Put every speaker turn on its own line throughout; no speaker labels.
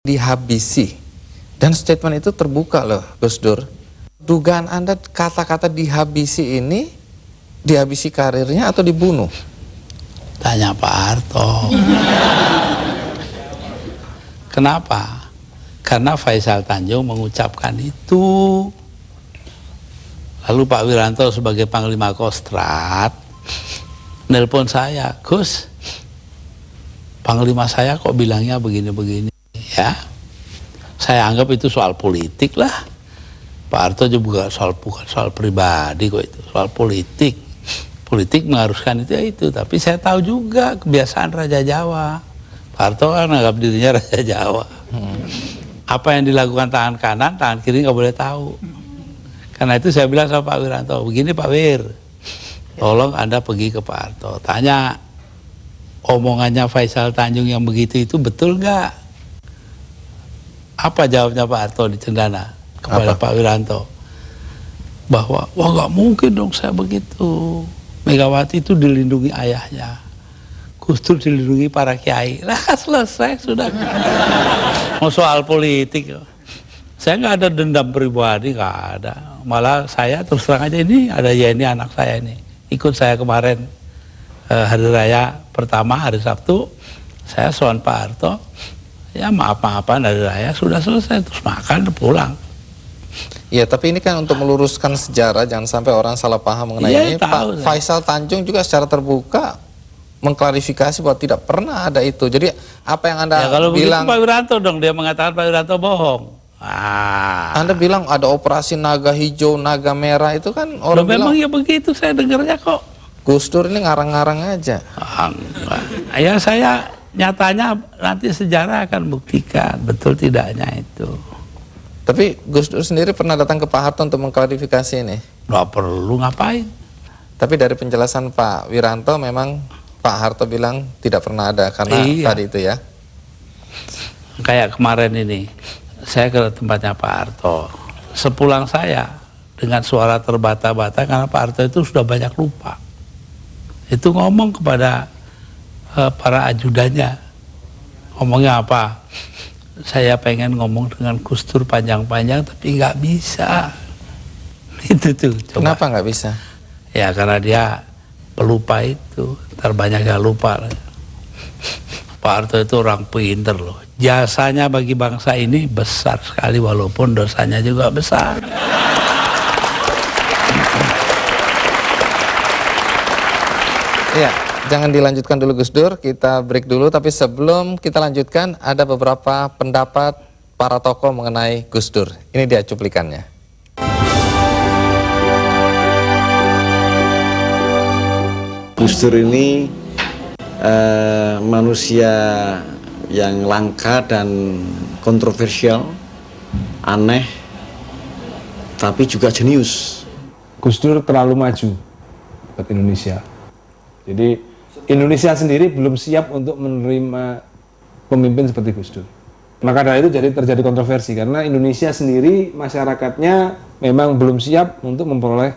dihabisi. Dan statement itu terbuka loh, Gus Dur. Dugaan Anda kata-kata dihabisi ini, dihabisi karirnya atau dibunuh?
Tanya Pak Harto. Kenapa? Karena Faisal Tanjung mengucapkan itu. Lalu Pak Wiranto sebagai Panglima Kostrad nelpon saya, Gus, Panglima saya kok bilangnya begini-begini ya. Saya anggap itu soal politik lah. Pak Harto juga bukan soal pribadi kok, itu soal politik. Politik mengharuskan itu, tapi saya tahu juga kebiasaan Raja Jawa. Pak Harto kan anggap dirinya Raja Jawa. Apa yang dilakukan tangan kanan, tangan kiri nggak boleh tahu. Karena itu saya bilang sama Pak Wiranto, begini Pak Wir, tolong Anda pergi ke Pak Harto, tanya omongannya Faisal Tanjung yang begitu itu betul nggak? Apa jawabnya Pak Harto di Cendana kepada Pak Wiranto? Bahwa, wah nggak mungkin dong saya begitu. Megawati itu dilindungi ayahnya, Gus Dur dilindungi para kiai. Lah selesai sudah. Mau soal politik, saya nggak ada dendam pribadi, nggak ada. Malah saya terus terang aja, ini ada Yeni anak saya ini, ikut saya kemarin hari raya pertama hari Sabtu, saya soal Pak Harto, ya maaf-maafan hari raya sudah selesai, terus makan pulang.
Ya, tapi ini kan untuk meluruskan sejarah, jangan sampai orang salah paham mengenai ini. Pak Faisal Tanjung juga secara terbuka mengklarifikasi bahwa tidak pernah ada itu. Jadi apa yang Anda
kalau
bilang,
Pak Wiranto dong, dia mengatakan Pak Wiranto bohong.
Anda bilang ada operasi naga hijau, naga merah, itu kan orang
memang
bilang,
ya begitu, saya dengarnya kok.
Gus Dur ini ngarang-ngarang aja.
Ya saya nyatanya nanti sejarah akan buktikan betul tidaknya itu.
Tapi Gus Dur sendiri pernah datang ke Pak Harto untuk mengklarifikasi ini?
Nggak perlu, ngapain?
Tapi dari penjelasan Pak Wiranto memang Pak Harto bilang tidak pernah ada karena tadi itu ya.
Kayak kemarin ini, saya ke tempatnya Pak Harto. Sepulang saya dengan suara terbata-bata karena Pak Harto itu sudah banyak lupa. Itu ngomong kepada para ajudannya. Ngomongnya apa? Saya pengen ngomong dengan Gus Dur panjang-panjang tapi nggak bisa. Itu tuh. Coba.
Kenapa nggak bisa?
Ya karena dia pelupa itu, terbanyak yang lupa. Pak Harto itu orang pinter loh. Jasanya bagi bangsa ini besar sekali walaupun dosanya juga besar.
Ya, jangan dilanjutkan dulu Gus Dur, kita break dulu. Tapi sebelum kita lanjutkan, ada beberapa pendapat para tokoh mengenai Gus Dur. Ini dia cuplikannya.
Gus Dur ini manusia yang langka dan kontroversial, aneh, tapi juga jenius.
Gus Dur terlalu maju buat Indonesia. Jadi Indonesia sendiri belum siap untuk menerima pemimpin seperti Gus Dur. Maka dari itu terjadi kontroversi karena Indonesia sendiri masyarakatnya memang belum siap untuk memperoleh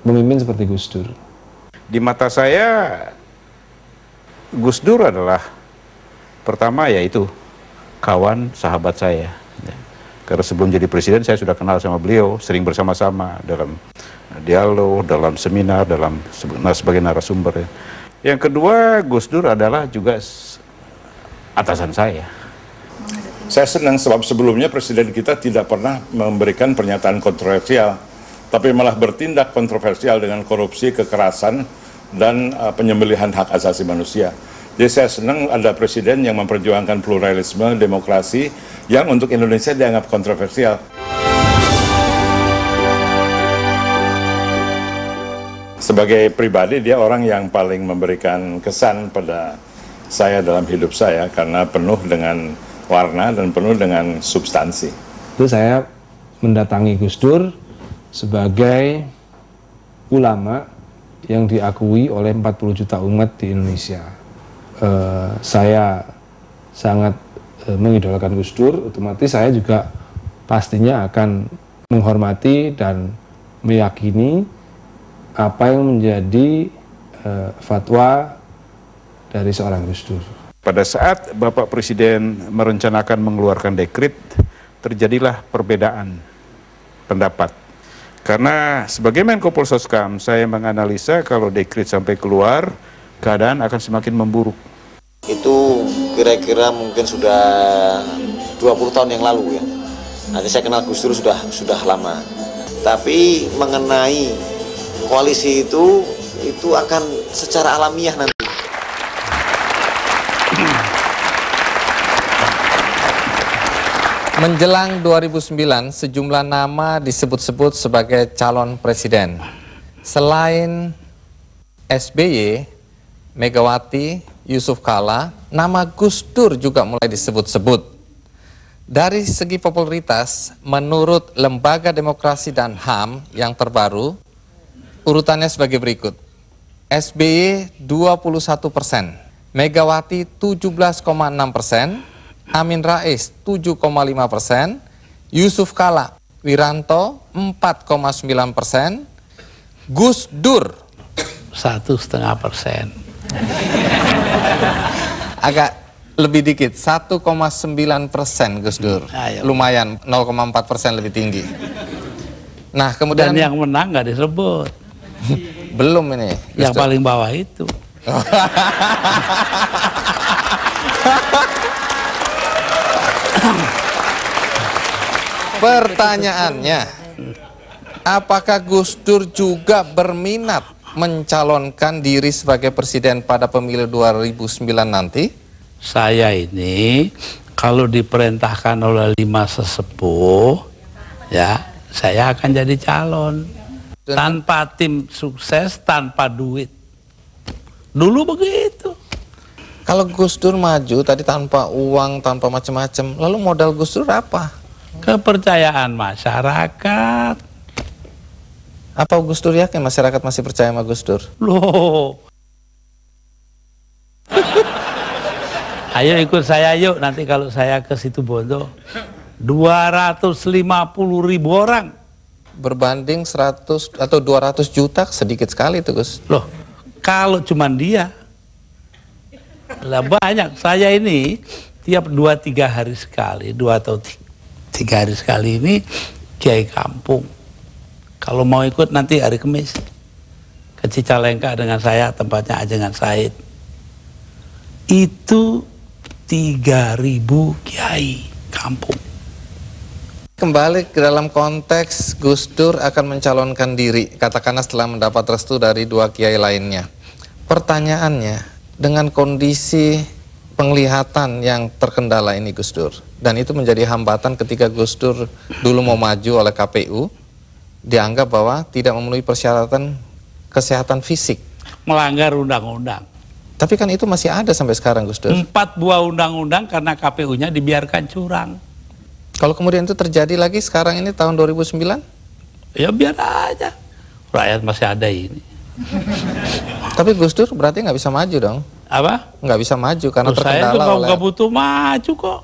pemimpin seperti Gus Dur.
Di mata saya Gus Dur adalah pertama yaitu kawan sahabat saya. Karena sebelum jadi presiden saya sudah kenal sama beliau, sering bersama-sama dalam dialog, dalam seminar, sebagai narasumber. Yang kedua, Gus Dur adalah juga atasan saya.
Saya senang sebab sebelumnya presiden kita tidak pernah memberikan pernyataan kontroversial, tapi malah bertindak kontroversial dengan korupsi, kekerasan, dan penyembelihan hak asasi manusia. Jadi saya senang ada presiden yang memperjuangkan pluralisme, demokrasi, yang untuk Indonesia dianggap kontroversial. Sebagai pribadi dia orang yang paling memberikan kesan pada saya dalam hidup saya karena penuh dengan warna dan penuh dengan substansi.
Itu saya mendatangi Gus Dur sebagai ulama yang diakui oleh 40 juta umat di Indonesia. Saya sangat mengidolakan Gus Dur, otomatis saya juga pastinya akan menghormati dan meyakini apa yang menjadi fatwa dari seorang Gus Dur.
Pada saat Bapak Presiden merencanakan mengeluarkan dekret, terjadilah perbedaan pendapat. Karena sebagai Menko Polhuskam, saya menganalisa kalau dekret sampai keluar, keadaan akan semakin memburuk.
Itu kira-kira mungkin sudah 20 tahun yang lalu ya. Nanti saya kenal Gus Dur sudah lama. Tapi mengenai koalisi itu akan secara alamiah nanti.
Menjelang 2009, sejumlah nama disebut-sebut sebagai calon presiden. Selain SBY, Megawati, Yusuf Kala, nama Gus Dur juga mulai disebut-sebut. Dari segi popularitas, menurut Lembaga Demokrasi dan HAM yang terbaru, urutannya sebagai berikut. SBY 21%, Megawati 17,6%, Amin Rais 7,5%, Yusuf Kala Wiranto 4,9%, Gus Dur
1,5%.
agak lebih dikit, 1,9% Gus Dur. Lumayan, 0,4% lebih tinggi. Nah, kemudian
dan yang menang nggak disebut.
Belum ini.
Yang paling bawah itu.
Pertanyaannya, apakah Gus Dur juga berminat mencalonkan diri sebagai presiden pada pemilu 2009 nanti?
Saya ini kalau diperintahkan oleh 5 sesepuh, ya saya akan jadi calon. Tanpa tim sukses, tanpa duit. Dulu begitu.
Kalau Gus Dur maju tadi tanpa uang, tanpa macam-macam, lalu modal Gus Dur apa?
Kepercayaan masyarakat.
Apa Gus Dur yakin masyarakat masih percaya sama Gus Dur?
Loh. Ayo ikut saya yuk, nanti kalau saya ke Situbondo 250.000 orang.
Berbanding 100 atau 200 juta, sedikit sekali itu Gus.
Loh, kalau cuman dia lah banyak. Saya ini tiap 2-3 hari sekali, 2 atau 3 hari sekali ini kiai kampung. Kalau mau ikut nanti hari Kamis ke Cicalengka dengan saya, tempatnya Ajengan Said. Itu 3.000 kiai kampung.
Kembali ke dalam konteks Gus Dur akan mencalonkan diri, katakanlah setelah mendapat restu dari 2 kiai lainnya. Pertanyaannya, dengan kondisi penglihatan yang terkendala ini Gus Dur, dan itu menjadi hambatan ketika Gus Dur dulu mau maju oleh KPU, dianggap bahwa tidak memenuhi persyaratan kesehatan fisik,
melanggar undang-undang.
Tapi kan itu masih ada sampai sekarang Gus Dur.
4 buah undang-undang karena KPU-nya dibiarkan curang.
Kalau kemudian itu terjadi lagi sekarang ini tahun 2009?
Ya biar aja, rakyat masih ada ini.
Tapi Gus Dur berarti nggak bisa maju dong?
Apa?
Nggak bisa maju karena terkendala
saya
oleh...
nggak butuh maju kok.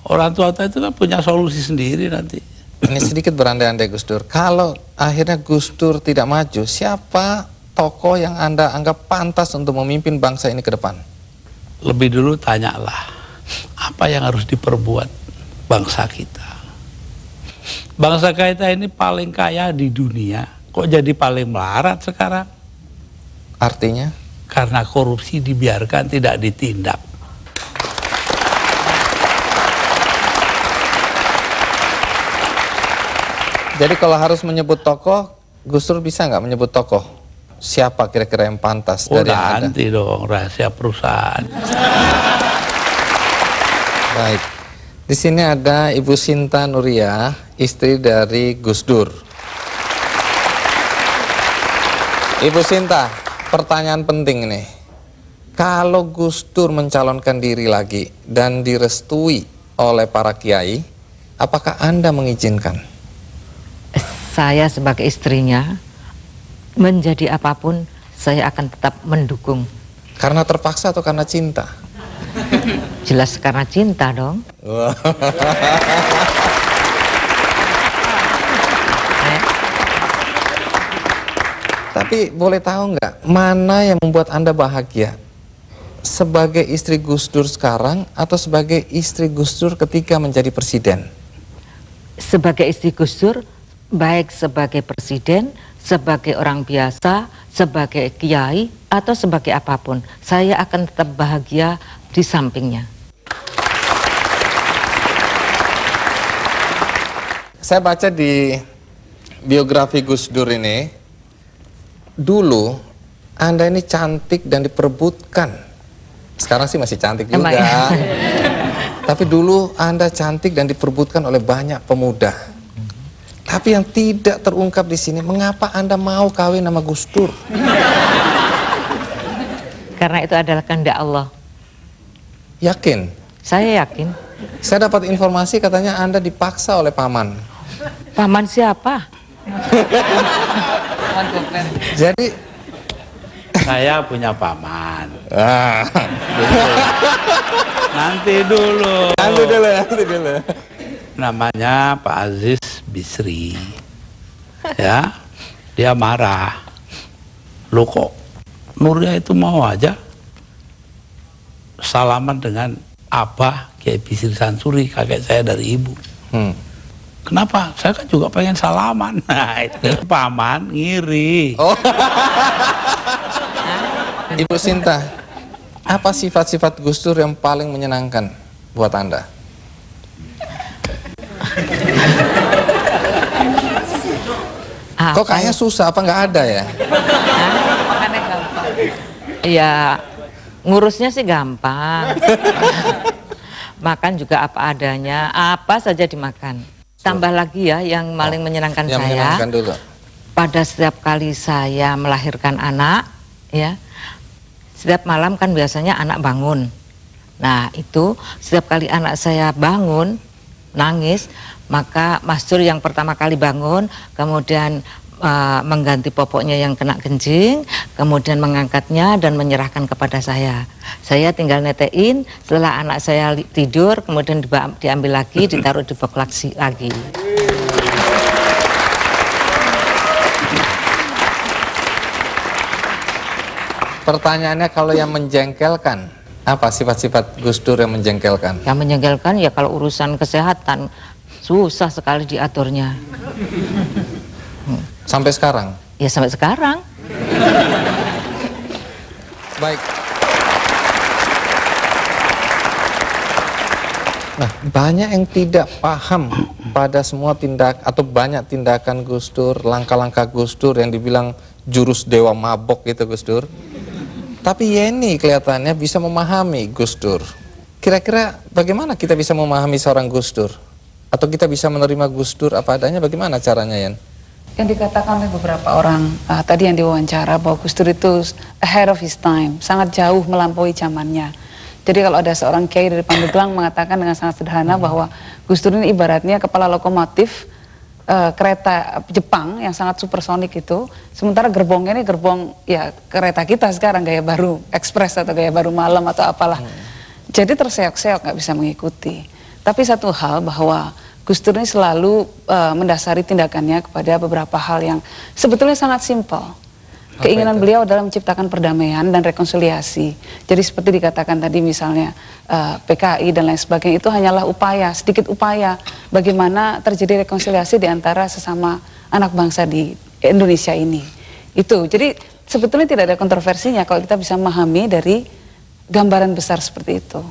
Orang tua itu kan punya solusi sendiri nanti.
Ini sedikit berandai-andai Gus Dur. Kalau akhirnya Gus Dur tidak maju, siapa tokoh yang Anda anggap pantas untuk memimpin bangsa ini ke depan?
Lebih dulu tanyalah, apa yang harus diperbuat bangsa kita? Bangsa kita ini paling kaya di dunia, kok jadi paling melarat sekarang?
Artinya?
Karena korupsi dibiarkan, tidak ditindak.
Jadi kalau harus menyebut tokoh, Gus Dur bisa nggak menyebut tokoh? Siapa kira-kira yang pantas dari yang ada?
Nanti dong, rahasia perusahaan.
Baik. Di sini ada Ibu Sinta Nuria, istri dari Gus Dur. Ibu Sinta, pertanyaan penting nih. Kalau Gus Dur mencalonkan diri lagi dan direstui oleh para kiai, apakah Anda mengizinkan?
Saya sebagai istrinya, menjadi apapun, saya akan tetap mendukung.
Karena terpaksa atau karena cinta?
Jelas karena cinta dong.
Tapi boleh tahu nggak, mana yang membuat Anda bahagia? sebagai istri Gus Dur sekarang atau sebagai istri Gus Dur ketika menjadi presiden?
Sebagai istri Gus Dur, baik sebagai presiden, sebagai orang biasa, sebagai kiai, atau sebagai apapun, saya akan tetap bahagia di sampingnya.
Saya baca di biografi Gus Dur ini, dulu Anda ini cantik dan diperebutkan. Sekarang sih masih cantik juga. Ya? Tapi dulu Anda cantik dan diperebutkan oleh banyak pemuda. Tapi yang tidak terungkap di sini, mengapa Anda mau kawin sama Gus Dur?
Karena itu adalah kehendak Allah.
Yakin?
Saya yakin.
Saya dapat informasi katanya Anda dipaksa oleh paman.
Paman siapa?
Jadi
saya punya paman. Nanti dulu. Namanya Pak Aziz Bisri. Ya, dia marah. Loh kok Nurnya itu mau aja salaman dengan Abah Kiai Bisri Sansuri, kakek saya dari ibu. Kenapa? Saya kan juga pengen salaman. Nah, itu paman ngiri.
Oh. Ibu Sinta, apa sifat-sifat Gus Dur yang paling menyenangkan buat Anda? Kok kayaknya susah, apa nggak ada ya?
Makannya gampang. Ya, ngurusnya sih gampang. Makan juga apa adanya, apa saja dimakan. Tambah lagi ya, yang paling menyenangkan
yang
saya.
Menyenangkan dulu.
Pada setiap kali saya melahirkan anak, ya, setiap malam kan biasanya anak bangun. Nah itu setiap kali anak saya bangun nangis, maka Mas Dur yang pertama kali bangun, kemudian mengganti popoknya yang kena kencing, kemudian mengangkatnya dan menyerahkan kepada saya. Saya tinggal netein, setelah anak saya tidur, kemudian diambil lagi, ditaruh di box lagi.
Pertanyaannya, kalau yang menjengkelkan, apa sifat-sifat Gus Dur yang menjengkelkan?
Yang menjengkelkan ya kalau urusan kesehatan susah sekali diaturnya.
Sampai sekarang?
Ya sampai sekarang.
Baik. Nah, banyak yang tidak paham pada semua tindak atau banyak tindakan Gus Dur, langkah-langkah Gus Dur yang dibilang jurus dewa mabok gitu Gus Dur. Tapi Yeni kelihatannya bisa memahami Gus Dur. Kira-kira bagaimana kita bisa memahami seorang Gus Dur? Atau kita bisa menerima Gus Dur apa adanya, bagaimana caranya, Yen?
Yang dikatakan oleh beberapa orang tadi yang diwawancara bahwa Gus Dur itu ahead of his time, sangat jauh melampaui zamannya. Jadi kalau ada seorang kiai dari Pandeglang mengatakan dengan sangat sederhana bahwa Gus Dur ini ibaratnya kepala lokomotif kereta Jepang yang sangat supersonik itu, sementara gerbongnya ini gerbong ya kereta kita sekarang gaya baru ekspres atau gaya baru malam atau apalah. Jadi terseok-seok nggak bisa mengikuti. Tapi satu hal bahwa Gus Dur ini selalu mendasari tindakannya kepada beberapa hal yang sebetulnya sangat simpel. Keinginan beliau adalah menciptakan perdamaian dan rekonsiliasi. Jadi seperti dikatakan tadi misalnya PKI dan lain sebagainya, itu hanyalah upaya, sedikit upaya bagaimana terjadi rekonsiliasi di antara sesama anak bangsa di Indonesia ini. Itu, jadi sebetulnya tidak ada kontroversinya kalau kita bisa memahami dari gambaran besar seperti itu.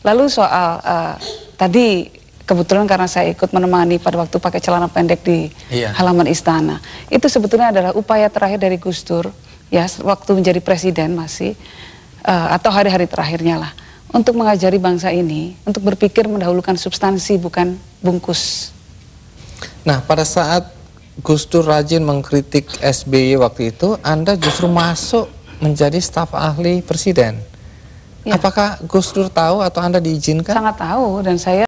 Lalu soal tadi kebetulan karena saya ikut menemani pada waktu pakai celana pendek di halaman istana, itu sebetulnya adalah upaya terakhir dari Gus Dur ya waktu menjadi presiden masih atau hari-hari terakhirnya lah untuk mengajari bangsa ini untuk berpikir mendahulukan substansi bukan bungkus.
Nah, pada saat Gus Dur rajin mengkritik SBY waktu itu, Anda justru masuk menjadi staf ahli presiden. Ya. Apakah Gus Dur tahu atau Anda diizinkan?
Sangat tahu, dan saya